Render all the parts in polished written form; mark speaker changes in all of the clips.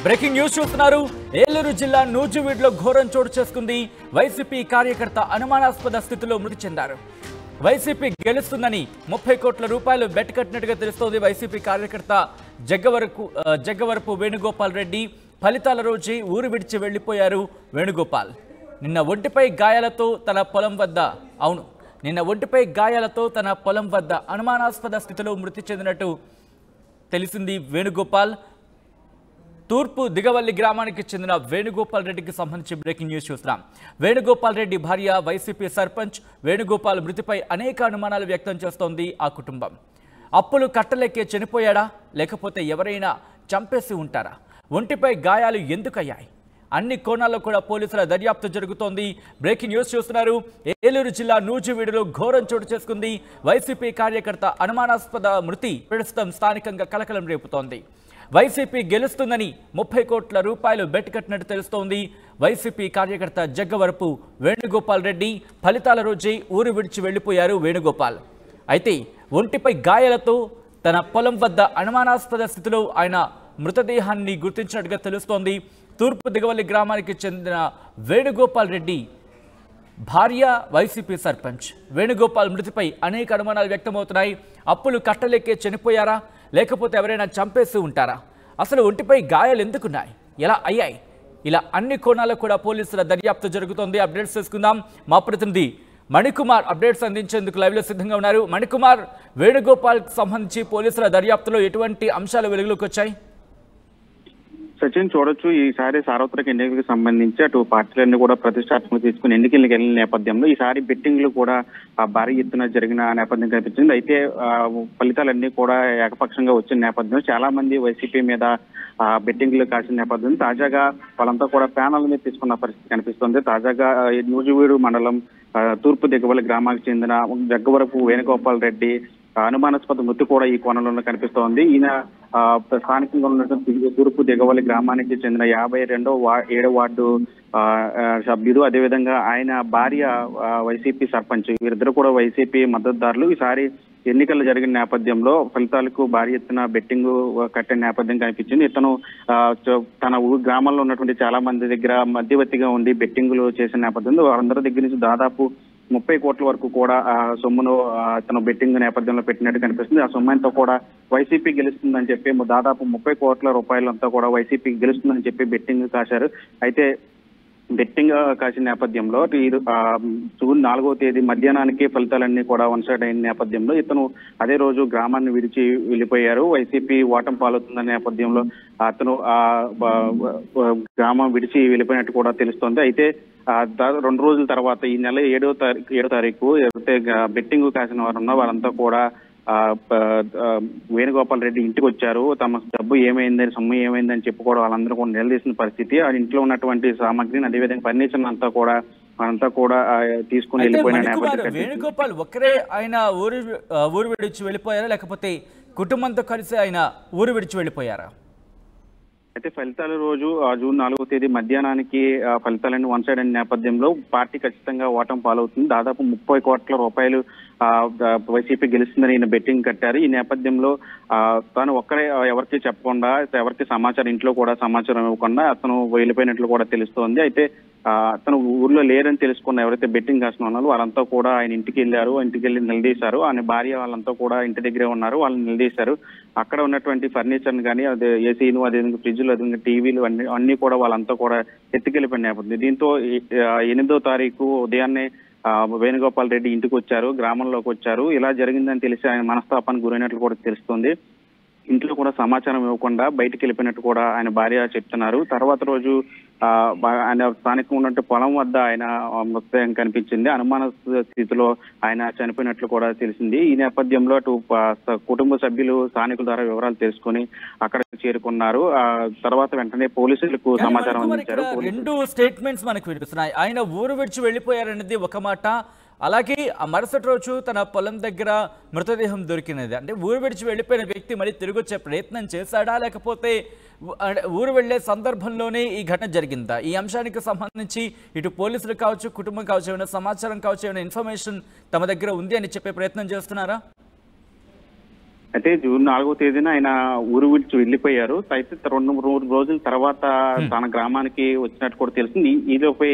Speaker 1: Breaking news చూస్తున్నారు. ఏలూరు జిల్లా నూజివీడులో ఘోరం చోటు చేసుకుంది. వైసీపీ కార్యకర్త అనుమానాస్పద స్థితిలో మృతి చెందారు. వైసీపీ గెలుస్తుందని 30 కోట్ల రూపాయలు బెట్ కట్టినట్టుగా తెలుస్తోంది. వైసీపీ కార్యకర్త జగ్గవరపు వేణుగోపాల్ రెడ్డి ఫలితాల రోజే ఊరు విడిచి వెళ్లిపోయారు. వేణుగోపాల్ నిన్న ఒంటిపై గాయాలతో తన పొలం వద్ద అనుమానాస్పద స్థితిలో మృతి చెందినట్టు తెలిసింది. వేణుగోపాల్ తూర్పు దిగవల్లి గ్రామానికి చెందిన వేణుగోపాల్ రెడ్డికి సంబంధించి బ్రేకింగ్ న్యూస్ చూస్తున్నాం. వేణుగోపాల్ రెడ్డి భార్య వైసీపీ సర్పంచ్ వేణుగోపాల్ మృతిపై అనేక అనుమానాలు వ్యక్తం చేస్తోంది ఆ కుటుంబం. అప్పులు కట్టలేకే చనిపోయాడా, లేకపోతే ఎవరైనా చంపేసి ఉంటారా? ఒంటిపై గాయాలు ఎందుకయ్యాయి? అన్ని కోణాల్లో కూడా పోలీసుల దర్యాప్తు జరుగుతోంది. బ్రేకింగ్ న్యూస్ చూస్తున్నారు. ఏలూరు జిల్లా నూజివీడులో ఘోరం చోటు చేసుకుంది. వైసీపీ కార్యకర్త అనుమానాస్పద మృతి ప్రస్తుతం స్థానికంగా కలకలం రేపుతోంది. వైసీపీ గెలుస్తుందని 30 కోట్ల రూపాయలు బెట్ కట్టినట్టు తెలుస్తోంది. వైసీపీ కార్యకర్త జగ్గవరపు వేణుగోపాల్ రెడ్డి ఫలితాల రోజే ఊరు విడిచి వెళ్లిపోయారు. వేణుగోపాల్ అయితే ఒంటిపై గాయాలతో తన పొలం వద్ద అనుమానాస్పద స్థితిలో ఆయన మృతదేహాన్ని గుర్తించినట్టుగా తెలుస్తోంది. తూర్పు దిగవల్లి గ్రామానికి చెందిన వేణుగోపాల్ రెడ్డి భార్య వైసీపీ సర్పంచ్ వేణుగోపాల్ మృతిపై అనేక అనుమానాలు వ్యక్తమవుతున్నాయి. అప్పులు కట్టలేకే చనిపోయారా, లేకపోతే ఎవరైనా చంపేసి ఉంటారా? అసలు ఒంటిపై గాయాలు ఎందుకున్నాయి, ఎలా అయ్యాయి? ఇలా అన్ని కోణాల్లో కూడా పోలీసుల దర్యాప్తు జరుగుతోంది. అప్డేట్స్ తీసుకుందాం. మా ప్రతినిధి మణికుమార్ అప్డేట్స్ అందించేందుకు లైవ్లో సిద్ధంగా ఉన్నారు. మణికుమార్, వేణుగోపాల్కి సంబంధించి పోలీసుల దర్యాప్తులో ఎటువంటి అంశాలు వెలుగులోకి వచ్చాయి?
Speaker 2: సచిన్, చూడొచ్చు ఈసారి సార్వత్రిక ఎన్నికలకు సంబంధించి అటు పార్టీలన్నీ కూడా ప్రతిష్టాత్మకంగా తీసుకుని ఎన్నికలకు వెళ్ళిన నేపథ్యంలో ఈసారి బెట్టింగ్లు కూడా భారీ ఎత్తున జరిగిన నేపథ్యం కనిపించింది. అయితే ఫలితాలన్నీ కూడా ఏకపక్షంగా వచ్చిన నేపథ్యంలో చాలా మంది వైసీపీ మీద బెట్టింగ్లు కాసిన నేపథ్యం తాజాగా వాళ్ళంతా కూడా ప్యానల్ మీద తీసుకున్న పరిస్థితి కనిపిస్తుంది. తాజాగా నూజివీడు మండలం తూర్పు దిగవల్లి గ్రామానికి చెందిన జగ్గవరపు వేణుగోపాల్ రెడ్డి అనుమానాస్పద మృతి కూడా ఈ కోణంలో కనిపిస్తోంది. ఈయన స్థానికంగా ఉన్నటువంటి తూర్పు దిగవల్లి గ్రామానికి చెందిన 52వ వార్డు సభ్యుడు, అదేవిధంగా ఆయన భార్య వైసీపీ సర్పంచ్, వీరిద్దరు కూడా వైసీపీ మద్దతుదారులు. ఈసారి ఎన్నికలు జరిగిన నేపథ్యంలో ఫలితాలకు భారీ ఎత్తున బెట్టింగ్ కట్టిన నేపథ్యం కనిపించింది. ఇతను తన గ్రామంలో ఉన్నటువంటి చాలా మంది దగ్గర మధ్యవర్తిగా ఉండి బెట్టింగ్లు చేసిన నేపథ్యంలో వారందరి దగ్గర నుంచి దాదాపు 30 కోట్ల వరకు కూడా సొమ్మును తన బెట్టింగ్ నేపథ్యంలో పెట్టినట్టు కనిపిస్తుంది. ఆ సొమ్మంతా కూడా వైసీపీ గెలుస్తుందని చెప్పి దాదాపు 30 కోట్ల రూపాయలంతా కూడా వైసీపీ గెలుస్తుందని చెప్పి బెట్టింగ్ కాశారు. అయితే బెట్టింగ్ కాసిన నేపథ్యంలో జూన్ 4వ తేదీ మధ్యాహ్నానికి ఫలితాలన్నీ కూడా వన్ సైడ్ అయిన నేపథ్యంలో ఇతను అదే రోజు గ్రామాన్ని విడిచి వెళ్ళిపోయారు. వైసీపీ ఓటమి పాలవుతున్న నేపథ్యంలో అతను గ్రామం విడిచి వెళ్ళిపోయినట్టు కూడా తెలుస్తోంది. అయితే 2 రోజుల తర్వాత ఈ నెల 7వ తారీఖు ఎవరైతే బెట్టింగ్ కాసిన వారు ఉన్నా వారంతా కూడా వేణుగోపాల్ రెడ్డి ఇంటికి వచ్చారు. తమ డబ్బు ఏమైందని, సొమ్ము ఏమైందని చెప్పుకోవడం వాళ్ళందరూ కూడా నిలదీసిన పరిస్థితి. ఆ ఇంట్లో ఉన్నటువంటి సామాగ్రిని అదేవిధంగా ఫర్నిచర్ అంతా కూడా తీసుకుని వెళ్ళిపోయిన నేపథ్యం.
Speaker 1: వేణుగోపాల్ ఒక్కరే ఆయన ఊరు విడిచి వెళ్ళిపోయారా, లేకపోతే కుటుంబంతో కలిసి ఆయన ఊరు విడిచి వెళ్ళిపోయారా?
Speaker 2: అయితే ఫలితాల రోజు జూన్ 4వ తేదీ మధ్యాహ్నానికి ఫలితాలన్నీ వన్ సైడ్ అయిన నేపథ్యంలో పార్టీ ఖచ్చితంగా ఓటమి పాలవుతుంది. దాదాపు 30 కోట్ల రూపాయలు వైసీపీ గెలుస్తుందని ఈయన బెట్టింగ్ కట్టారు. ఈ నేపథ్యంలో తాను ఒక్కడే ఎవరికి చెప్పకుండా, ఎవరికి ఇంట్లో కూడా సమాచారం ఇవ్వకుండా అతను వెళ్ళిపోయినట్లు కూడా తెలుస్తోంది. అయితే అతను ఊర్లో లేరని తెలుసుకున్న ఎవరైతే బెట్టింగ్ కాసిన ఉన్నారో వాళ్ళంతా కూడా ఆయన ఇంటికి వెళ్ళారు. ఇంటికి వెళ్ళి నిలదీశారు. ఆయన భార్య వాళ్ళంతా కూడా ఇంటి దగ్గరే ఉన్నారు. వాళ్ళని నిలదీశారు. అక్కడ ఉన్నటువంటి ఫర్నిచర్ని కానీ, అదే ఏసీలు, అదే ఫ్రిడ్జ్లు, అదే టీవీలు అన్ని కూడా వాళ్ళంతా కూడా ఎత్తుకెళ్ళిపోయిన నేపథ్యం. దీంతో 8వ తారీఖు ఉదయాన్నే వేణుగోపాల్ రెడ్డి ఇంటికి వచ్చారు, గ్రామంలోకి వచ్చారు. ఇలా జరిగిందని తెలిసి ఆయన మనస్తాపానికి గురైనట్లు కూడా తెలుస్తుంది. ఇంట్లో కూడా సమాచారం ఇవ్వకుండా బయటికి వెళ్ళిపోయినట్టు కూడా ఆయన భార్య చెప్తున్నారు. తర్వాత రోజు ఆయన స్థానికంగా ఉన్నట్టు పొలం వద్ద ఆయన మృతదేహం కనిపించింది. అనుమాన స్థితిలో ఆయన చనిపోయినట్లు కూడా తెలిసింది. ఈ నేపథ్యంలో అటు కుటుంబ సభ్యులు స్థానికుల ద్వారా వివరాలు తెలుసుకుని అక్కడ చేరుకున్నారు. తర్వాత వెంటనే పోలీసులకు సమాచారం అందించారు.
Speaker 1: 2 స్టేట్మెంట్స్ మనకు వినిపిస్తున్నాయి. ఆయన ఊరు విడిచి వెళ్ళిపోయారనేది ఒక మాట, అలాగే ఆ మరుసటి రోజు తన పొలం దగ్గర మృతదేహం దొరికినది. అంటే ఊరు విడిచి వెళ్ళిపోయిన వ్యక్తి మళ్ళీ తిరిగి వచ్చే ప్రయత్నం చేశాడా, లేకపోతే ఊరు వెళ్లే సందర్భంలోనే ఈ ఘటన జరిగిందా? ఈ అంశానికి సంబంధించి ఇటు పోలీసులు కావచ్చు, కుటుంబం కావచ్చు, ఏమైనా సమాచారం కావచ్చు, ఏమైనా ఇన్ఫర్మేషన్ తమ దగ్గర ఉంది అని చెప్పే ప్రయత్నం చేస్తున్నారా?
Speaker 2: అయితే జూన్ 4వ తేదీన ఆయన ఊరు విడిచి వెళ్లిపోయారు. అయితే 2-3 రోజుల తర్వాత తన గ్రామానికి వచ్చినట్టు కూడా తెలిసింది. ఈలోపై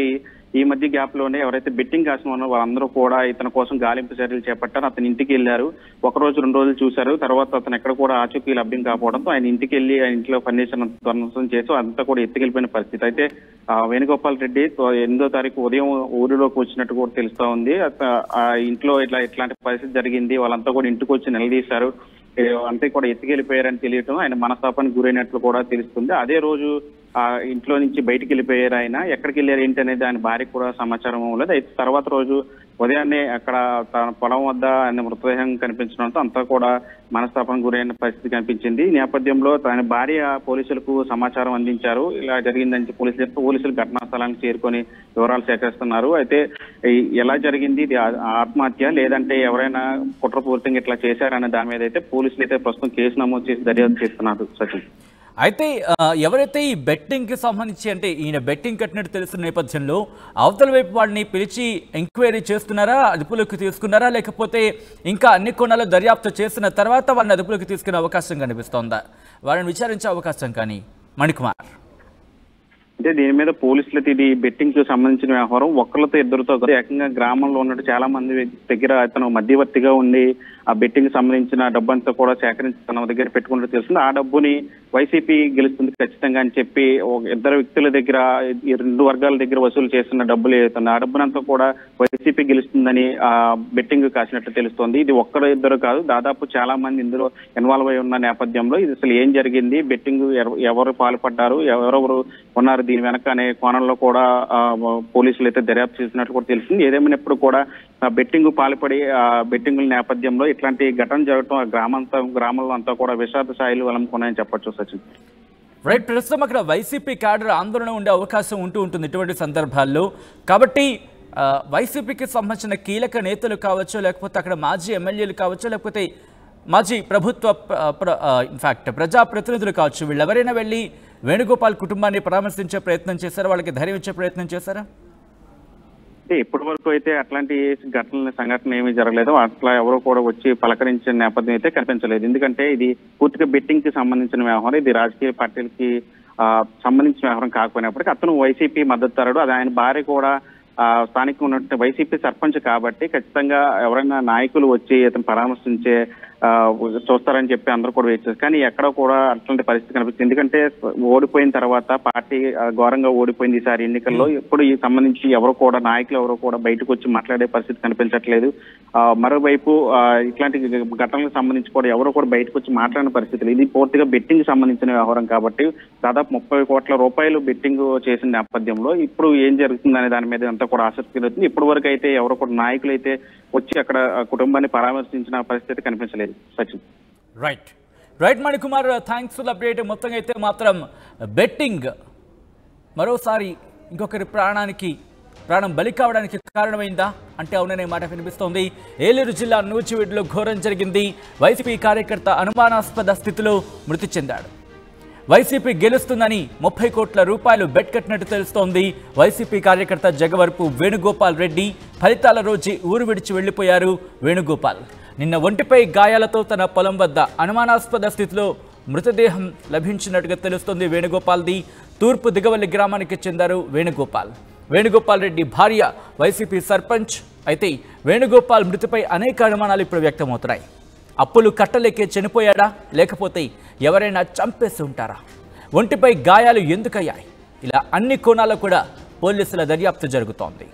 Speaker 2: ఈ మధ్య గ్యాప్ లోనే ఎవరైతే బెట్టింగ్ కాసిన ఉన్నారో వాళ్ళందరూ కూడా ఇతని కోసం గాలింపు చర్యలు చేపట్టారు. అతని ఇంటికి వెళ్లారు. 1 రోజు 2 రోజులు చూశారు. తర్వాత అతను ఎక్కడ కూడా ఆచూకీ లభ్యం కాకపోవడంతో ఆయన ఇంటికి వెళ్లి ఆయన ఇంట్లో ఫర్నిచర్ ధ్వంసం చేసి అంతా కూడా ఎత్తుకెళ్లిపోయిన పరిస్థితి. అయితే వేణుగోపాల్ రెడ్డి 8వ తారీఖు ఉదయం ఊరిలోకి వచ్చినట్టు కూడా తెలుస్తా ఉంది. ఆ ఇంట్లో ఇట్లాంటి పరిస్థితి జరిగింది. వాళ్ళంతా కూడా ఇంటికి వచ్చి నిలదీశారు. అంతే కూడా ఎత్తుకెళ్లిపోయారని తెలియటం ఆయన మనస్తాపానికి గురైనట్లు కూడా తెలుస్తుంది. అదే రోజు ఆ ఇంట్లో నుంచి బయటికి వెళ్ళిపోయారు. ఆయన ఎక్కడికి వెళ్ళారు ఏంటి అనేది ఆయన భార్యకు కూడా సమాచారం లేదు. అయితే తర్వాత రోజు ఉదయాన్నే అక్కడ తన పొలం వద్ద ఆయన మృతదేహం కనిపించడంతో అంతా కూడా మనస్తాపానికి గురైన పరిస్థితి కనిపించింది. ఈ నేపథ్యంలో తన భార్య పోలీసులకు సమాచారం అందించారు. ఇలా జరిగిందని పోలీసులు ఘటనా స్థలానికి చేరుకొని వివరాలు సేకరిస్తున్నారు. అయితే ఎలా జరిగింది, ఇది ఆత్మహత్య లేదంటే ఎవరైనా కుట్రపూరితంగా ఇట్లా చేశారనే దాని మీద అయితే పోలీసులు అయితే ప్రస్తుతం కేసు నమోదు చేసి దర్యాప్తు చేస్తున్నారు. సచిన్,
Speaker 1: అయితే ఎవరైతే ఈ బెట్టింగ్కి సంబంధించి అంటే ఈయన బెట్టింగ్ కట్టినట్టు తెలిసిన నేపథ్యంలో అవతల వైపు వాడిని పిలిచి ఎంక్వైరీ చేస్తున్నారా, అదుపులోకి తీసుకున్నారా, లేకపోతే ఇంకా అన్ని కోణాలు దర్యాప్తు చేసిన తర్వాత వాళ్ళని అదుపులోకి తీసుకునే అవకాశం కనిపిస్తోందా, వాళ్ళని విచారించే అవకాశం కానీ మణికుమార్?
Speaker 2: అంటే దీని మీద పోలీసులకి ఇది బెట్టింగ్ కు సంబంధించిన వ్యవహారం ఒక్కరితో ఇద్దరితో ఏకంగా గ్రామంలో ఉన్నట్టు చాలా మంది దగ్గర అతను మధ్యవర్తిగా ఉండి ఆ బెట్టింగ్ సంబంధించిన డబ్బంతా కూడా సేకరించి తన దగ్గర పెట్టుకున్నట్టు తెలుస్తుంది. ఆ డబ్బుని వైసీపీ గెలుస్తుంది ఖచ్చితంగా అని చెప్పి ఇద్దరు వ్యక్తుల దగ్గర ఈ 2 వర్గాల దగ్గర వసూలు చేస్తున్న డబ్బులు ఏదైతుంది ఆ డబ్బునంతా కూడా వైసీపీ గెలుస్తుందని ఆ బెట్టింగ్ కాసినట్టు తెలుస్తోంది. ఇది ఒక్కరు ఇద్దరు కాదు, దాదాపు చాలా మంది ఇందులో ఇన్వాల్వ్ అయి ఉన్న నేపథ్యంలో ఇది అసలు ఏం జరిగింది, బెట్టింగ్ ఎవరు పాల్పడ్డారు, ఎవరెవరు ఉన్నారు దీని వెనక అనే కోణంలో కూడా పోలీసులు అయితే దర్యాప్తు చేసినట్లు కూడా తెలిసింది. ఏదేమైనప్పుడు కూడా బెట్టింగ్ పాల్పడి బెట్టింగుల నేపథ్యంలో ఇట్లాంటి ఘటన జరగడం గ్రామంలో అంతా కూడా విషాద స్థాయిలు వలంకున్నాయని చెప్పొచ్చు. సచిన్,
Speaker 1: రైట్, ప్రస్తుతం అక్కడ వైసీపీ క్యాడర్ ఆందోళన ఉండే అవకాశం ఉంటుంది ఇటువంటి సందర్భాల్లో. కాబట్టి వైసీపీకి సంబంధించిన కీలక నేతలు కావచ్చు, లేకపోతే అక్కడ మాజీ ఎమ్మెల్యేలు కావచ్చు, లేకపోతే మాజీ ప్రభుత్వ ఇన్ఫాక్ట్ ప్రజాప్రతినిధులు కావచ్చు, వీళ్ళెవరైనా వెళ్ళి వేణుగోపాల్ కుటుంబాన్ని పరామర్శించే ప్రయత్నం చేశారా, వాళ్ళకి ధైర్యం ఇచ్చే ప్రయత్నం చేశారా?
Speaker 2: అంటే ఇప్పటి వరకు అయితే అట్లాంటి సంఘటన ఏమీ జరగలేదు. అట్లా ఎవరో కూడా వచ్చి పలకరించిన నేపథ్యం అయితే కనిపించలేదు. ఎందుకంటే ఇది పూర్తిగా బెట్టింగ్ కి సంబంధించిన వ్యవహారం, ఇది రాజకీయ పార్టీలకి సంబంధించిన వ్యవహారం కాకపోయినప్పటికీ అతను వైసీపీ మద్దతుదారుడు. అది ఆయన భార్య కూడా స్థానికంగా ఉన్నట్టు వైసీపీ సర్పంచ్ కాబట్టి ఖచ్చితంగా ఎవరైనా నాయకులు వచ్చి అతను పరామర్శించే చూస్తారని చెప్పి అందరూ కూడా వెయిట్ చేస్తారు. కానీ ఎక్కడ కూడా అట్లాంటి పరిస్థితి కనిపిస్తుంది. ఎందుకంటే ఓడిపోయిన తర్వాత పార్టీ ఘోరంగా ఓడిపోయింది ఈసారి ఎన్నికల్లో. ఇప్పుడు ఈ సంబంధించి ఎవరు కూడా నాయకులు ఎవరు కూడా బయటకు వచ్చి మాట్లాడే పరిస్థితి కనిపించట్లేదు. మరోవైపు ఇట్లాంటి ఘటనలకు సంబంధించి కూడా ఎవరు కూడా బయటకు వచ్చి మాట్లాడిన పరిస్థితులు. ఇది పూర్తిగా బెట్టింగ్ సంబంధించిన వ్యవహారం కాబట్టి దాదాపు 30 కోట్ల రూపాయలు బెట్టింగ్ చేసిన నేపథ్యంలో ఇప్పుడు ఏం జరుగుతుందనే దాని మీద అంతా కూడా ఆసక్తి కలుగుతుంది. ఇప్పటి వరకు అయితే ఎవరు కూడా నాయకులు అయితే వచ్చి అక్కడ కుటుంబాన్ని పరామర్శించిన పరిస్థితి కనిపించలేదు. Sachin,
Speaker 1: right Manikumar, thanks for update. మొత్తంగా అయితే మాత్రం బెట్టింగ్ మరోసారి ఇంకొకరి ప్రాణం బలి కావడానికి కారణమైందా అంటే అవుననే మాట వినిపిస్తోంది. ఏలూరు జిల్లా నూజివీడులో ఘోరం జరిగింది. వైసీపీ కార్యకర్త అనుమానాస్పద స్థితిలో మృతి చెందాడు. వైసీపీ గెలుస్తుందని 30 కోట్ల రూపాయలు బెట్ కట్టినట్టు తెలుస్తోంది. వైసీపీ కార్యకర్త జగవరపు వేణుగోపాల్ రెడ్డి ఫలితాల రోజు ఊరు విడిచి వెళ్లిపోయారు. వేణుగోపాల్ నిన్న ఒంటిపై గాయాలతో తన పొలం వద్ద అనుమానాస్పద స్థితిలో మృతదేహం లభించినట్టుగా తెలుస్తోంది. వేణుగోపాల్ది తూర్పు దిగవల్లి గ్రామానికి చెందారు వేణుగోపాల్ రెడ్డి భార్య వైసీపీ సర్పంచ్. అయితే వేణుగోపాల్ మృతిపై అనేక అనుమానాలు ఇప్పుడు వ్యక్తమవుతున్నాయి. అప్పులు కట్టలేకే చనిపోయాడా, లేకపోతే ఎవరైనా చంపేసి ఉంటారా, ఒంటిపై గాయాలు ఎందుకయ్యాయి, ఇలా అన్ని కోణాల్లో కూడా పోలీసుల దర్యాప్తు జరుగుతోంది.